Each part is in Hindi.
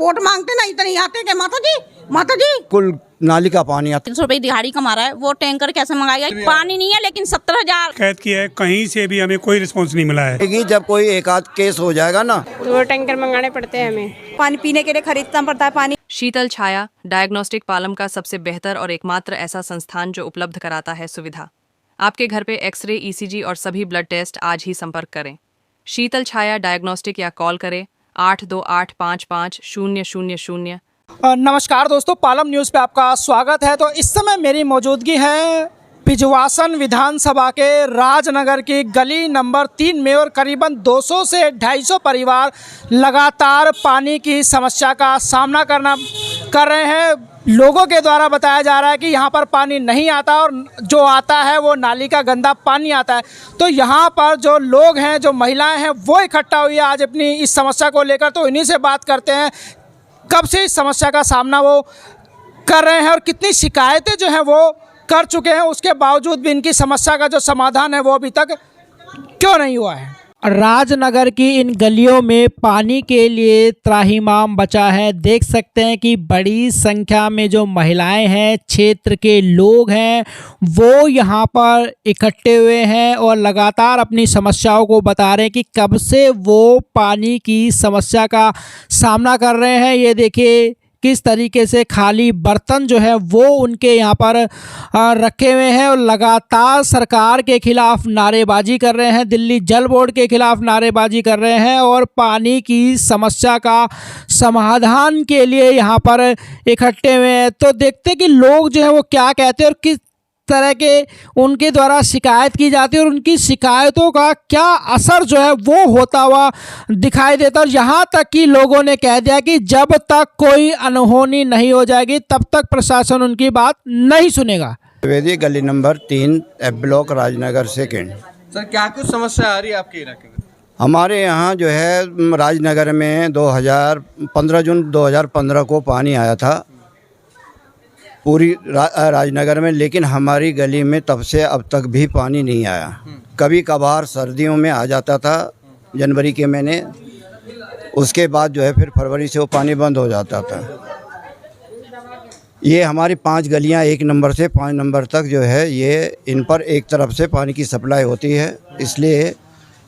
वोट मांगते ना इतने आते के माता जी कुल नाली का पानी आता। 300 रुपए दिहाड़ी कमा रहा है, वो टैंकर कैसे मंगाएगा? पानी नहीं है लेकिन 70,000 कैद किया है, कहीं से भी हमें कोई रिस्पॉन्स नहीं मिला है। जब कोई एक आध केस हो जाएगा ना तो वो टैंकर मंगाने पड़ते हैं, हमें पानी पीने के लिए खरीदना पड़ता है पानी। शीतल छाया डायग्नोस्टिक पालम का सबसे बेहतर और एकमात्र ऐसा संस्थान जो उपलब्ध कराता है सुविधा। आपके घर पे एक्सरे, ईसीजी और सभी ब्लड टेस्ट आज ही संपर्क करें। शीतल छाया डायग्नोस्टिक या कॉल करें 82855000। नमस्कार दोस्तों, पालम न्यूज़ पे आपका स्वागत है। तो इस समय मेरी मौजूदगी है बिजवासन विधानसभा के राजनगर की गली नंबर 3 में और करीबन 200 से 250 परिवार लगातार पानी की समस्या का सामना कर रहे हैं। लोगों के द्वारा बताया जा रहा है कि यहाँ पर पानी नहीं आता और जो आता है वो नाली का गंदा पानी आता है। तो यहाँ पर जो लोग हैं, जो महिलाएं हैं, वो इकट्ठा हुई है आज अपनी इस समस्या को लेकर। तो इन्हीं से बात करते हैं, कब से इस समस्या का सामना वो कर रहे हैं और कितनी शिकायतें जो हैं वो कर चुके हैं, उसके बावजूद भी इनकी समस्या का जो समाधान है वो अभी तक क्यों नहीं हुआ है। राजनगर की इन गलियों में पानी के लिए त्राहिमाम बचा है। देख सकते हैं कि बड़ी संख्या में जो महिलाएं हैं, क्षेत्र के लोग हैं, वो यहाँ पर इकट्ठे हुए हैं और लगातार अपनी समस्याओं को बता रहे हैं कि कब से वो पानी की समस्या का सामना कर रहे हैं। ये देखिए किस तरीके से खाली बर्तन जो है वो उनके यहाँ पर रखे हुए हैं और लगातार सरकार के खिलाफ नारेबाजी कर रहे हैं, दिल्ली जल बोर्ड के खिलाफ नारेबाजी कर रहे हैं और पानी की समस्या का समाधान के लिए यहाँ पर इकट्ठे हुए हैं। तो देखते हैं कि लोग जो है वो क्या कहते हैं और किस तरह के उनके द्वारा शिकायत की जाती है और उनकी शिकायतों का क्या असर जो है वो होता हुआ दिखाई देता है। और यहाँ तक कि लोगों ने कह दिया कि जब तक कोई अनहोनी नहीं हो जाएगी तब तक प्रशासन उनकी बात नहीं सुनेगा। द्विवेदी गली number 3 F block Rajnagar second. Sir क्या कुछ समस्या आ रही है आपके इलाके में? हमारे यहाँ जो है राजनगर में 15 जून 2015 को पानी आया था पूरी राजनगर में, लेकिन हमारी गली में तब से अब तक भी पानी नहीं आया। कभी कभार सर्दियों में आ जाता था जनवरी के महीने, उसके बाद जो है फिर फरवरी से वो पानी बंद हो जाता था। ये हमारी 5 गलियां 1 नंबर से 5 नंबर तक जो है ये इन पर एक तरफ से पानी की सप्लाई होती है, इसलिए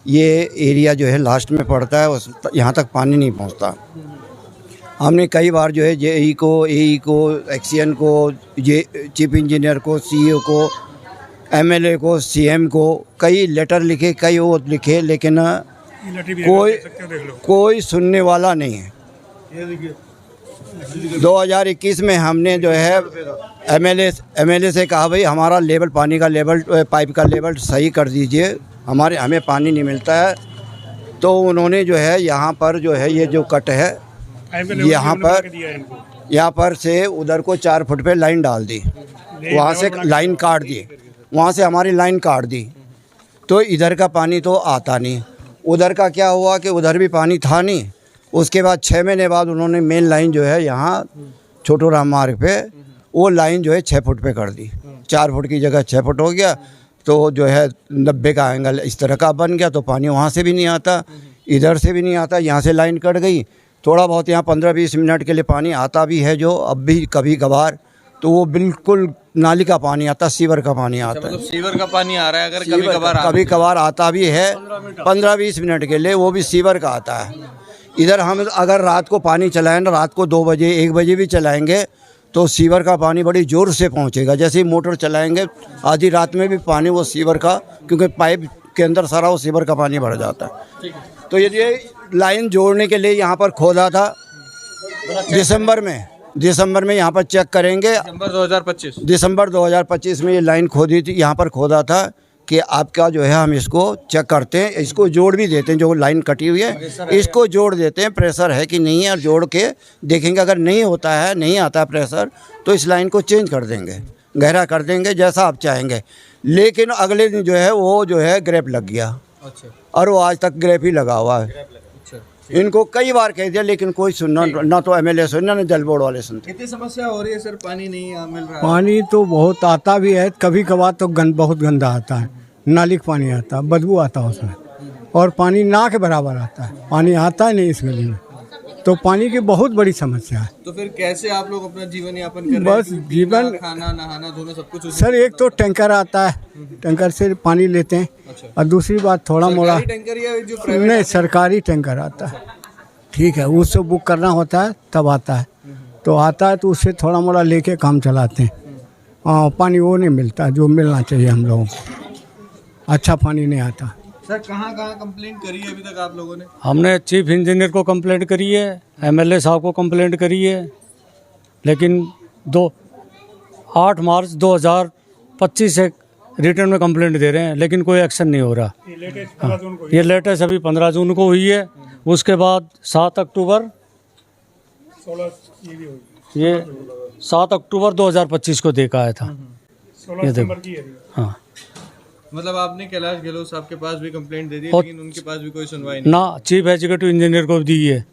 ये एरिया जो है लास्ट में पड़ता है, यहाँ तक पानी नहीं पहुँचता। हमने कई बार जो है जेई को, एई को, एक्सीएन को, चीफ इंजीनियर को, सीईओ को, एमएलए को, सीएम को कई लेटर लिखे, कई वो लिखे, लेकिन कोई सुनने वाला नहीं है। 2021 में हमने जो है एमएलए से कहा भाई हमारा लेवल, पानी का लेवल, पाइप का लेवल सही कर दीजिए, हमें पानी नहीं मिलता है। तो उन्होंने जो है यहाँ पर जो है ये जो कट है यहाँ पर से उधर को 4 फुट पे लाइन डाल दी, वहाँ से लाइन काट दी, वहाँ से हमारी लाइन काट दी, तो इधर का पानी तो आता नहीं। उधर का क्या हुआ कि उधर भी पानी था नहीं। उसके बाद 6 महीने बाद उन्होंने मेन लाइन जो है यहाँ छोटू राम मार्ग पे वो लाइन जो है 6 फुट पे कर दी, 4 फुट की जगह 6 फुट हो गया। तो जो है 90 का एंगल इस तरह का बन गया, तो पानी वहाँ से भी नहीं आता, इधर से भी नहीं आता, यहाँ से लाइन कट गई। थोड़ा बहुत यहाँ 15-20 मिनट के लिए पानी आता भी है, जो अब भी कभी कभार, तो वो बिल्कुल नाली का पानी आता, सीवर का पानी आता है। मतलब सीवर का पानी आ रहा है, अगर कभी कभार आता भी है 15-20 मिनट के लिए, वो भी सीवर का आता है। इधर हम अगर रात को पानी चलाएं ना, रात को 2 बजे 1 बजे भी चलाएंगे तो सीवर का पानी बड़ी ज़ोर से पहुँचेगा। जैसे ही मोटर चलाएँगे आधी रात में भी पानी वो सीवर का, क्योंकि पाइप के अंदर सारा वो सीवर का पानी भर जाता है। तो ये लाइन जोड़ने के लिए यहाँ पर खोदा था दिसंबर में यहाँ पर चेक करेंगे, दिसंबर 2025 में ये लाइन खोदी थी, यहाँ पर खोदा था कि आपका जो है हम इसको चेक करते हैं, इसको जोड़ भी देते हैं, जो लाइन कटी हुई है इसको जोड़ देते हैं, प्रेशर है कि नहीं है, और जोड़ के देखेंगे। अगर नहीं होता है, नहीं आता प्रेशर, तो इस लाइन को चेंज कर देंगे, गहरा कर देंगे, जैसा आप चाहेंगे। लेकिन अगले दिन जो है वो जो है ग्रेप लग गया, और वो आज तक ग्रेप ही लगा हुआ है। इनको कई बार कह दिया, लेकिन कोई सुनना, ना तो एमएलए सुनना, ना जल बोर्ड वाले सुनते। कितनी समस्या हो रही है सर? पानी नहीं मिल रहा है। पानी तो बहुत आता भी है, कभी कभार तो बहुत गंदा आता है, नाली का पानी आता है, बदबू आता है उसमें, और पानी ना के बराबर आता है, पानी आता ही नहीं इस गली में। तो पानी की बहुत बड़ी समस्या है। तो फिर कैसे आप लोग अपना जीवन यापन कर रहे हैं? बस क्योंकि जीवन पीना, खाना नहाना दोनों सब कुछ सर, एक तो टैंकर आता है, टैंकर से पानी लेते हैं। अच्छा। और दूसरी बात थोड़ा मोड़ा टैंकर या जो प्राइवेट नहीं, सरकारी टैंकर आता है, ठीक है, उससे बुक करना होता है तब आता है। तो आता है तो उससे थोड़ा मोड़ा लेके काम चलाते हैं। हाँ, पानी वो नहीं मिलता जो मिलना चाहिए हम लोगों को, अच्छा पानी नहीं आता। सर कहाँ कंप्लेंट करी है अभी तक आप लोगों ने? हमने चीफ इंजीनियर को कंप्लेंट करी है, एमएलए साहब को कंप्लेंट करी है, लेकिन 8 मार्च 2025 से रिटर्न में कंप्लेंट दे रहे हैं, लेकिन कोई एक्शन नहीं हो रहा। ये लेटेस्ट अभी 15 जून को हुई है। उसके बाद 7 अक्टूबर 2025 को देखा आया था। ये देखो, हाँ, मतलब आपने कैलाश गहलोत साहब के पास भी कंप्लेंट दे दी, लेकिन उनके पास भी कोई सुनवाई नहीं ना चीफ एग्जीक्यूटिव इंजीनियर को दी है।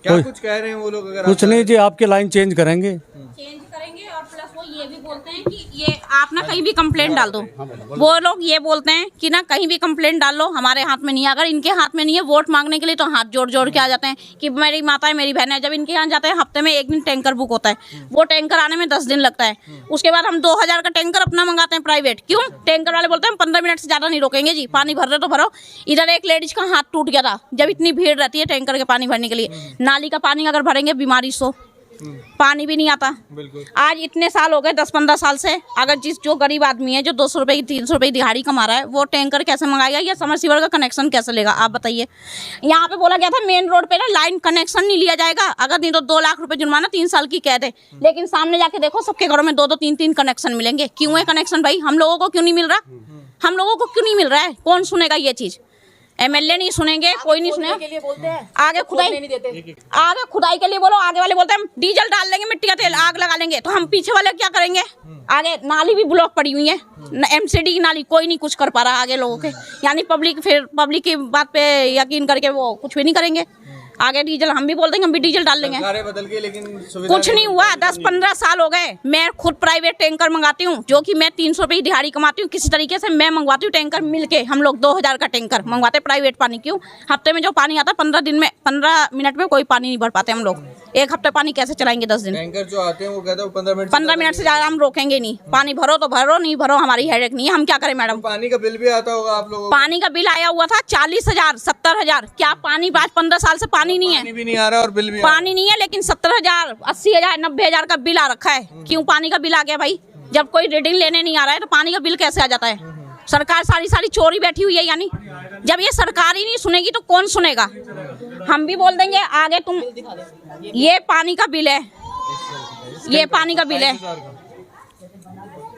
क्या कुछ कह रहे हैं वो लोग? अगर कुछ नहीं जी, आपकी लाइन चेंज करेंगे। चेंज करेंगे और प्लस वो ये भी बोलते हैं कि ये आप ना कहीं भी कंप्लेंट डाल दो। वो लोग ये बोलते हैं कि ना कहीं भी कंप्लेंट डाल लो, हमारे हाथ में नहीं है। अगर इनके हाथ में नहीं है वोट मांगने के लिए तो हाथ जोड़ जोड़ के आ जाते हैं कि मेरी माता है, मेरी बहन है। जब इनके यहाँ जाते हैं हफ्ते में 1 दिन टैंकर बुक होता है, वो टैंकर आने में 10 दिन लगता है। उसके बाद हम 2000 का टैंकर अपना मंगाते हैं प्राइवेट। क्यों? टैंकर वाले बोलते हैं हम 15 मिनट से ज्यादा नहीं रोकेंगे जी, पानी भर रहे तो भरो। इधर एक लेडीज का हाथ टूट गया था, जब इतनी भीड़ रहती है टैंकर के पानी भरने के लिए। नाली का पानी अगर भरेंगे बीमारी सो, पानी भी नहीं आता। आज इतने साल हो गए, 10-15 साल से। अगर जो गरीब आदमी है जो 200 रुपए की 300 रुपए की दिहाड़ी कमा रहा है, वो टैंकर कैसे मंगाएगा या समरसीवर का कनेक्शन कैसे लेगा? आप बताइए। यहाँ पे बोला गया था मेन रोड पे ना लाइन कनेक्शन नहीं लिया जाएगा, अगर नहीं तो 2 लाख रुपए जुर्माना, 3 साल की कैद है। लेकिन सामने जाके देखो सबके घरों में 2-2, 3-3 कनेक्शन मिलेंगे। क्यों है कनेक्शन भाई? हम लोगों को क्यों नहीं मिल रहा? हम लोगों को क्यों नहीं मिल रहा है? कौन सुनेगा ये चीज? एमएलए नहीं सुनेंगे, कोई नहीं सुनेगा। आगे खुदाई नहीं देते, आगे खुदाई के लिए बोलो, आगे वाले बोलते हैं हम डीजल डाल लेंगे, मिट्टी का तेल आग लगा लेंगे। तो हम पीछे वाले क्या करेंगे? आगे नाली भी ब्लॉक पड़ी हुई है, एमसीडी की नाली, कोई नहीं कुछ कर पा रहा आगे लोगों के। यानी पब्लिक की बात पे यकीन करके वो कुछ भी नहीं करेंगे। आगे डीजल हम भी बोल देंगे, हम भी डीजल डाल लेंगे। बदल गई लेकिन कुछ नहीं हुआ। 10-15 साल हो गए। मैं खुद प्राइवेट टैंकर मंगाती हूँ, जो कि मैं 300 रुपये की दिहाड़ी कमाती हूँ। किसी तरीके से मैं मंगवाती हूँ टैंकर मिलके। हम लोग 2000 का टैंकर मंगवाते प्राइवेट पानी। क्यों? हफ्ते में जो पानी आता 15 मिनट में कोई पानी नहीं भर पाते हम लोग। एक हफ्ते पानी कैसे चलाएंगे? 10 दिन टैंकर जो आते हैं वो कहते हैं 15 मिनट से ज्यादा हम रोकेंगे नहीं। पानी भरो तो भरो, नहीं भरो हमारी हेडेक नहीं है। हम क्या करें मैडम? पानी का बिल भी आता होगा आप लोगों को? पानी का बिल आया हुआ था 40,000, 70,000। क्या पानी? 15 साल से पानी नहीं है, पानी भी नहीं आ रहा और बिल भी पानी नहीं है, लेकिन 70,000, 80,000, 90,000 का बिल आ रखा है। क्यों पानी का बिल आ गया भाई? जब कोई रीडिंग लेने नहीं आ रहा है तो पानी का बिल कैसे आ जाता है? सरकार सारी चोरी बैठी हुई है। यानी जब ये सरकार ही नहीं सुनेगी तो कौन सुनेगा? हम भी बोल देंगे आगे तुम, ये पानी का बिल है, ये पानी का बिल है,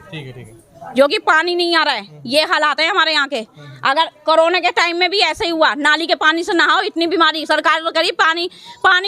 ठीक है, जो कि पानी नहीं आ रहा है। ये हालात है हमारे यहाँ के। अगर कोरोना के टाइम में भी ऐसे ही हुआ, नाली के पानी से नहाओ, इतनी बीमारी। सरकार तो करी पानी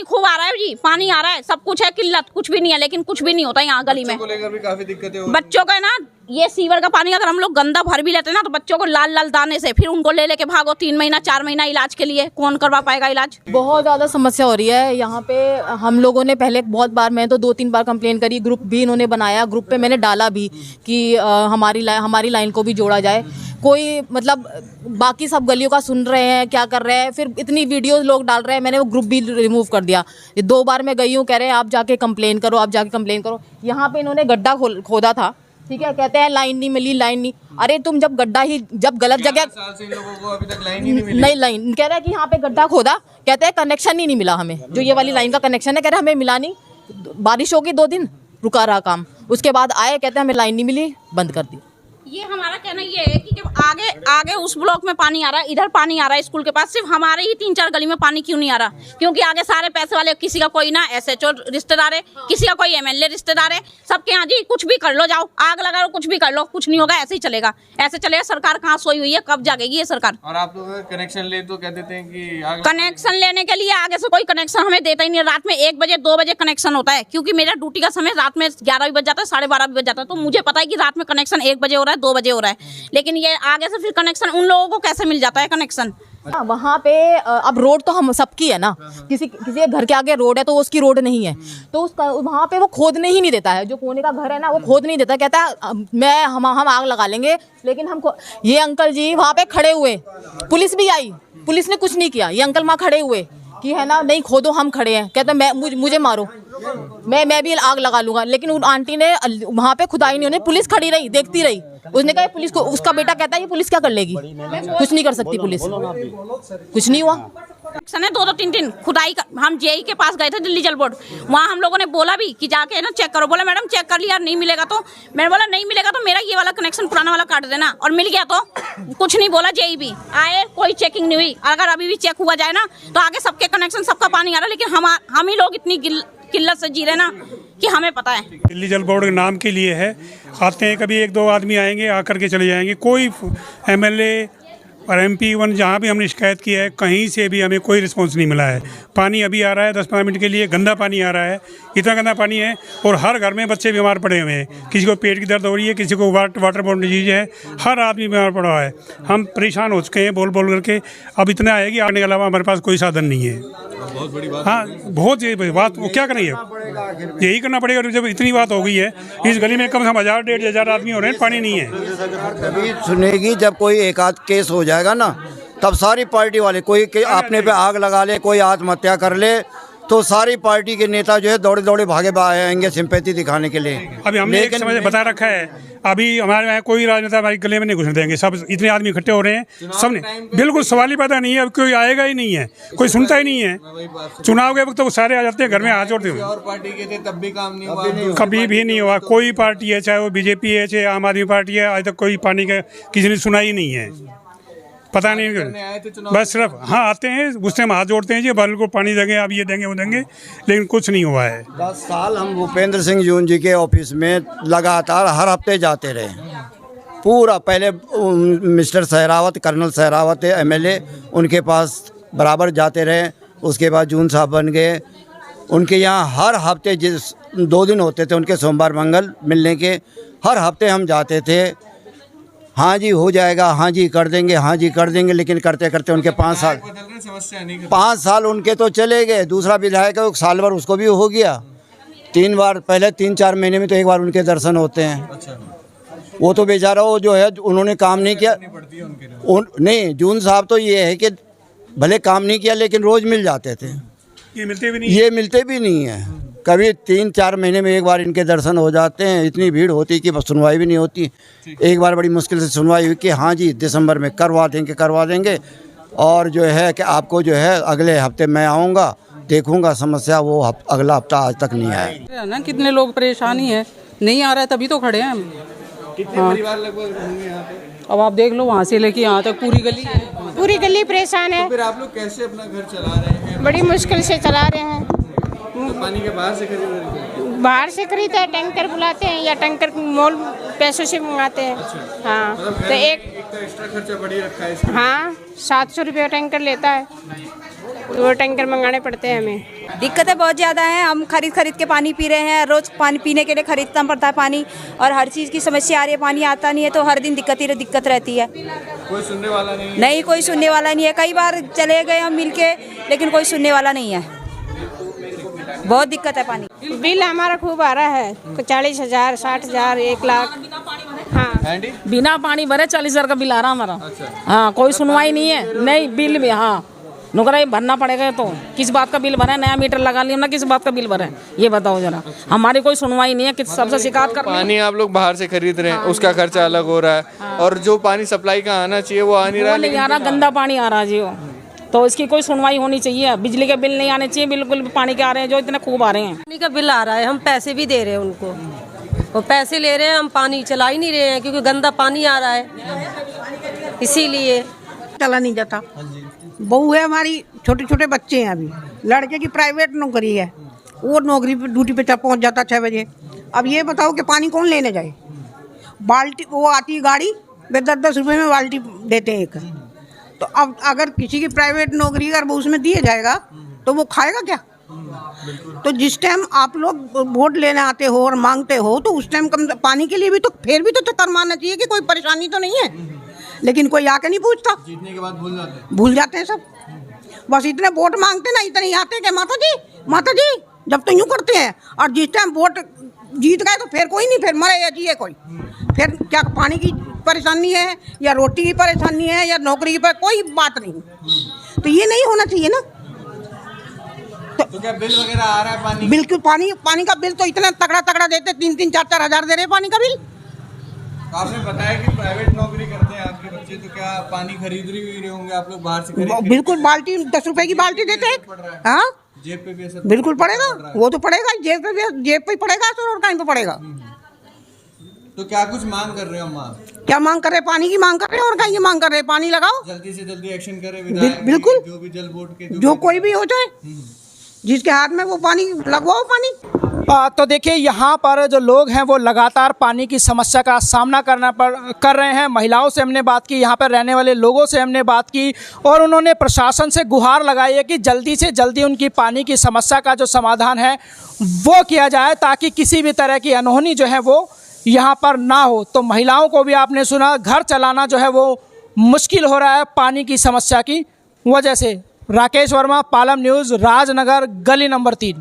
खूब आ रहा है जी, पानी आ रहा है, सब कुछ है, किल्लत कुछ भी नहीं है, लेकिन कुछ भी नहीं होता यहाँ गली में। बच्चों को लेकर भी काफी दिक्कतें हो रही हैं। बच्चों का ना, ये सीवर का पानी अगर हम लोग गंदा भर भी लेते हैं ना, तो बच्चों को लाल दाने से फिर उनको ले लेके भागो 3 महीना 4 महीना इलाज के लिए। कौन करवा पाएगा इलाज? बहुत ज़्यादा समस्या हो रही है यहाँ पे। हम लोगों ने पहले बहुत बार, मैं तो 2-3 बार कंप्लेन करी, ग्रुप भी इन्होंने बनाया, ग्रुप पे मैंने डाला भी कि हमारी लाइन को भी जोड़ा जाए। कोई मतलब बाकी सब गलियों का सुन रहे हैं, क्या कर रहे हैं, फिर इतनी वीडियोस लोग डाल रहे हैं, मैंने वो ग्रुप भी रिमूव कर दिया। 2 बार मैं गई हूँ, कह रहे हैं आप जाके कंप्लेन करो, आप जाके कंप्लेन करो। यहाँ पे इन्होंने गड्ढा खोदा था, ठीक है, कहते हैं लाइन नहीं मिली, लाइन नहीं। अरे तुम जब गड्ढा ही, जब गलत जगह, साल से इन लोगों को अभी तक लाइन ही नहीं मिली। नहीं लाइन, कह रहे हैं कि यहाँ पे गड्ढा खोदा, कहते हैं कनेक्शन ही नहीं मिला हमें, जो ये वाली लाइन का कनेक्शन है, कह रहे हैं हमें मिला नहीं। बारिश होगी 2 दिन, रुका रहा काम, उसके बाद आए, कहते हैं हमें लाइन नहीं मिली, बंद कर दी। ये हमारा कहना ये है कि जब आगे उस ब्लॉक में पानी आ रहा है, इधर पानी आ रहा है स्कूल के पास, सिर्फ हमारे ही 3-4 गली में पानी क्यों नहीं आ रहा? क्योंकि आगे सारे पैसे वाले, किसी का कोई ना एसएचओ रिश्तेदार है, किसी का कोई एमएलए रिश्तेदार है, सबके यहाँ जी कुछ भी कर लो, जाओ आग लगा लो, कुछ भी कर लो, कुछ नहीं होगा, ऐसे ही चलेगा, ऐसे चलेगा। सरकार कहाँ सोई हुई है? कब जागेगी ये सरकार? और आप लोग कनेक्शन ले तो कह देते हैं कि कनेक्शन लेने के लिए आगे से कोई कनेक्शन हमें देता ही नहीं। रात में 1 बजे 2 बजे कनेक्शन होता है, क्योंकि मेरा ड्यूटी का समय रात में 11 भी बज जाता है, 12:30 भी बज जाता है। तो मुझे पता है कि रात में कनेक्शन 1 बजे हो रहा है, 2 बजे हो रहा है, लेकिन ये आगे से फिर कनेक्शन उन लोगों को कैसे मिल जाता है कनेक्शन? वहाँ पे अब रोड तो हम सबकी है ना, किसी के घर के आगे रोड है तो उसकी रोड नहीं है, तो उसका वहाँ पे वो खोदने ही नहीं देता है। जो कोने का घर है ना, वो खोद नहीं देता, कहता है हम आग लगा लेंगे, लेकिन हमको। ये अंकल जी वहाँ पे खड़े हुए, पुलिस भी आई, पुलिस ने कुछ नहीं किया। ये अंकल वहाँ खड़े हुए, कि है ना नहीं खोदो, हम खड़े हैं, कहते मुझे मारो, मैं भी आग लगा लूंगा। लेकिन उन आंटी ने वहाँ पे खुदाई नहीं, उन्हें पुलिस खड़ी रही, देखती रही। उसने कहा पुलिस को, उसका बेटा कहता है ये पुलिस क्या कर लेगी, कुछ नहीं कर सकती पुलिस, कुछ नहीं हुआ। कनेक्शन है 2-2 3 खुदाई का। हम जेई के पास गए थे, दिल्ली जल बोर्ड, वहाँ हम लोगों ने बोला भी कि जाके ना चेक करो। बोला मैडम चेक कर लिया, नहीं मिलेगा तो, मैंने बोला नहीं मिलेगा तो मेरा ये वाला कनेक्शन पुराना वाला काट देना, और मिल गया तो कुछ नहीं बोला। जेई भी आए, कोई चेकिंग नहीं हुई। अगर अभी भी चेक हुआ जाए ना तो आगे सबके कनेक्शन, सबका पानी आ रहा है, लेकिन हम ही लोग इतनी किल्लत से जी रहे ना कि हमें पता है। दिल्ली जल बोर्ड के नाम के लिए है, आते हैं कभी 1-2 आदमी आएंगे, आकर के चले जाएंगे। कोई एमएलए और MP वन जहाँ भी हमने शिकायत की है, कहीं से भी हमें कोई रिस्पांस नहीं मिला है। पानी अभी आ रहा है 10-15 मिनट के लिए, गंदा पानी आ रहा है, इतना गंदा पानी है। और हर घर में बच्चे बीमार पड़े हुए हैं, किसी को पेट की दर्द हो रही है, किसी को वाटर बोर्न डिजीज है, हर आदमी बीमार पड़ा हुआ है। हम परेशान हो चुके हैं बोल करके। अब इतना है कि आने के अलावा हमारे पास कोई साधन नहीं है। बहुत बड़ी बात। हाँ, बहुत ये बात, वो क्या करेंगे, यही करना पड़ेगा। जब इतनी बात हो गई है, इस गली में कम से कम 1000-1500 आदमी हो रहे हैं, पानी नहीं है। तभी सुनेगी जब कोई एक आध केस हो जाएगा ना, तब सारी पार्टी वाले, कोई अपने पे आग लगा ले, कोई आत्महत्या कर ले, तो सारी पार्टी के नेता जो है दौड़े दौड़े भागे आएंगे सिंपैथी दिखाने के लिए। अभी हमने एक समझ बता रखा है, अभी हमारे यहाँ कोई राजनेता हमारे गले में नहीं घुसने देंगे। सब इतने आदमी इकट्ठे हो रहे हैं, सबने बिल्कुल सवाल ही पैदा नहीं है। अब कोई आएगा ही नहीं है, कोई सुनता ही नहीं है। चुनाव के वक्त तो सारे आ जाते हैं घर में हाथ जोड़ते हुए। और पार्टी के थे तब भी काम नहीं हुआ, कभी भी नहीं हुआ। कोई पार्टी है, चाहे वो BJP है, चाहे आम आदमी पार्टी है, आज तक कोई पानी का किसी ने सुना ही नहीं है। पता नहीं, बस सिर्फ हाँ आते हैं, गुस्से में हाथ जोड़ते हैं जी, बाल को पानी देंगे, अब ये देंगे वो देंगे, लेकिन कुछ नहीं हुआ है। 10 साल हम भूपेंद्र सिंह जून जी के ऑफिस में लगातार हर हफ्ते जाते रहे। पूरा पहले मिस्टर सहरावत, कर्नल सहरावत है MLA, उनके पास बराबर जाते रहे। उसके बाद जून साहब बन गए, उनके यहाँ हर हफ्ते 2 दिन होते थे उनके, सोमवार मंगल मिलने के। हर हफ्ते हम जाते थे, हाँ जी हो जाएगा, हाँ जी कर देंगे, हाँ जी कर देंगे। लेकिन करते करते उनके 5 साल उनके तो चले गए। दूसरा विधायक है, 1 साल भर उसको भी हो गया। 3 बार, पहले 3-4 महीने में तो 1 बार उनके दर्शन होते हैं। वो तो बेचारा वो जो है, उन्होंने काम नहीं किया। नहीं, जून साहब तो ये है कि भले काम नहीं किया लेकिन रोज़ मिल जाते थे। ये मिलते भी नहीं है। कभी 3-4 महीने में 1 बार इनके दर्शन हो जाते हैं। इतनी भीड़ होती कि बस सुनवाई भी नहीं होती। एक बार बड़ी मुश्किल से सुनवाई हुई कि हाँ जी दिसंबर में करवा देंगे। और जो है कि आपको जो है अगले हफ्ते मैं आऊँगा, देखूँगा समस्या। वो अगला हफ्ता आज तक नहीं आया ना। कितने लोग परेशानी है, नहीं आ रहा है तभी तो खड़े हैं हम। कितने परिवार लगभग होंगे यहाँ पे? अब आप देख लो, वहाँ से लेके यहाँ तक पूरी गली है। पूरी गली परेशान है। तो फिर आप लोग कैसे अपना घर चला रहे हैं? बड़ी मुश्किल से चला रहे हैं। तो पानी के बाहर से खरीद रहे हैं? बाहर से खरीदते हैं, टैंकर बुलाते हैं या टैंकर मोल पैसों से मंगाते हैं। हाँ, मतलब तो एक तो एक्स्ट्रा खर्चा बढ़ी रखा है इसका। हाँ 700 रुपये टैंकर लेता है, तो वो टैंकर मंगाने पड़ते हैं हमें। दिक्कतें बहुत ज़्यादा हैं। हम खरीद के पानी पी रहे हैं, रोज़ पानी पीने के लिए खरीदना पड़ता है पानी, और हर चीज़ की समस्या आ रही है। पानी आता नहीं है तो हर दिन दिक्कत रहती है। कोई सुनने वाला नहीं है? नहीं, कोई सुनने वाला नहीं है। कई बार चले गए हम मिल के, लेकिन कोई सुनने वाला नहीं है। बहुत दिक्कत है पानी। बिल हमारा खूब आ रहा है, 40,000, 60,000, 1 लाख। हाँ, बिना पानी भरे 40,000 का बिल आ रहा हमारा। हाँ, कोई सुनवाई नहीं है। नहीं, बिल भी हाँ नुकरा भरना पड़ेगा। तो किस बात का बिल भरा है? नया मीटर लगा लिया ना, किस बात का बिल भरा है ये बताओ जरा। हमारी कोई सुनवाई नहीं है, किस सबसे शिकायत कर। पानी आप लोग बाहर से खरीद रहे हैं, उसका खर्चा अलग हो रहा है, और जो पानी सप्लाई का आना चाहिए वो आ नहीं रहा। नहीं आ रहा, गंदा पानी आ रहा है जी वो। तो इसकी कोई सुनवाई होनी चाहिए। बिजली के बिल नहीं आने चाहिए, बिल्कुल पानी के आ रहे हैं जो इतने खूब आ रहे हैं। पानी का बिल आ रहा है, हम पैसे भी दे रहे हैं उनको, वो पैसे ले रहे हैं, हम पानी चला ही नहीं रहे हैं क्योंकि गंदा पानी आ रहा है, इसीलिए चला नहीं जाता। बहू है हमारी, छोटे छोटे बच्चे हैं। अभी लड़के की प्राइवेट नौकरी है, वो नौकरी पे ड्यूटी पे पहुंच जाता 6 बजे। अब ये बताओ कि पानी कौन लेने जाए? बाल्टी वो आती है गाड़ी, 10-10 रुपये में बाल्टी देते हैं एक। तो अब अगर किसी की प्राइवेट नौकरी अगर वो उसमें दिया जाएगा तो वो खाएगा क्या? तो जिस टाइम आप लोग वोट लेने आते हो और मांगते हो तो उस टाइम कम पानी के लिए भी तो फिर भी तो चक्कर मारना चाहिए कि कोई परेशानी तो नहीं है। लेकिन कोई आके नहीं पूछता, जीतने के बाद भूल जाते हैं सब। बस इतने वोट मांगते ना, इतने ही आते कि माता जी जब तो यूँ करते हैं, और जिस टाइम वोट जीत गए तो फिर कोई नहीं, फिर मरे या जिए कोई। फिर क्या पानी की परेशानी है या रोटी की परेशानी है या नौकरी की कोई बात नहीं। तो ये नहीं होना चाहिए ना। तो क्या बिल वगैरह आ रहा है पानी? बिल्कुल पानी का बिल तो इतना तगड़ा देते, 3-3, 4-4 हजार दे रहे पानी का बिल। तो आपने बताया कि प्राइवेट नौकरी करते हैं आपके बच्चे, तो क्या पानी खरीद रहे होंगे आप लोग बाहर से खरीद? बिल्कुल, बाल्टी 10 रुपए की बाल्टी देते हैं। हाँ, जेब पे भी असर बिल्कुल पड़ेगा, वो तो पड़ेगा, जेब पे पड़ेगा और कहीं पे पड़ेगा। तो क्या कुछ मांग कर रहे हो माँ? क्या मांग कर रहे हैं? पानी की मांग कर रहे हैं और कहीं की मांग कर रहे हैं? पानी लगाओ, जल्दी से जल्दी एक्शन करे विधायक, बिल्कुल, जो भी जल बोर्ड के जो कोई भी हो जाए, जिसके हाथ में वो पानी लगवाओ पानी। तो देखिए यहाँ पर जो लोग हैं वो लगातार पानी की समस्या का सामना कर रहे हैं। महिलाओं से हमने बात की, यहाँ पर रहने वाले लोगों से हमने बात की और उन्होंने प्रशासन से गुहार लगाई है कि जल्दी से जल्दी उनकी पानी की समस्या का जो समाधान है वो किया जाए, ताकि किसी भी तरह की अनहोनी जो है वो यहाँ पर ना हो। तो महिलाओं को भी आपने सुना, घर चलाना जो है वो मुश्किल हो रहा है पानी की समस्या की वजह से। राकेश वर्मा, पालम न्यूज़, राजनगर, गली नंबर 3।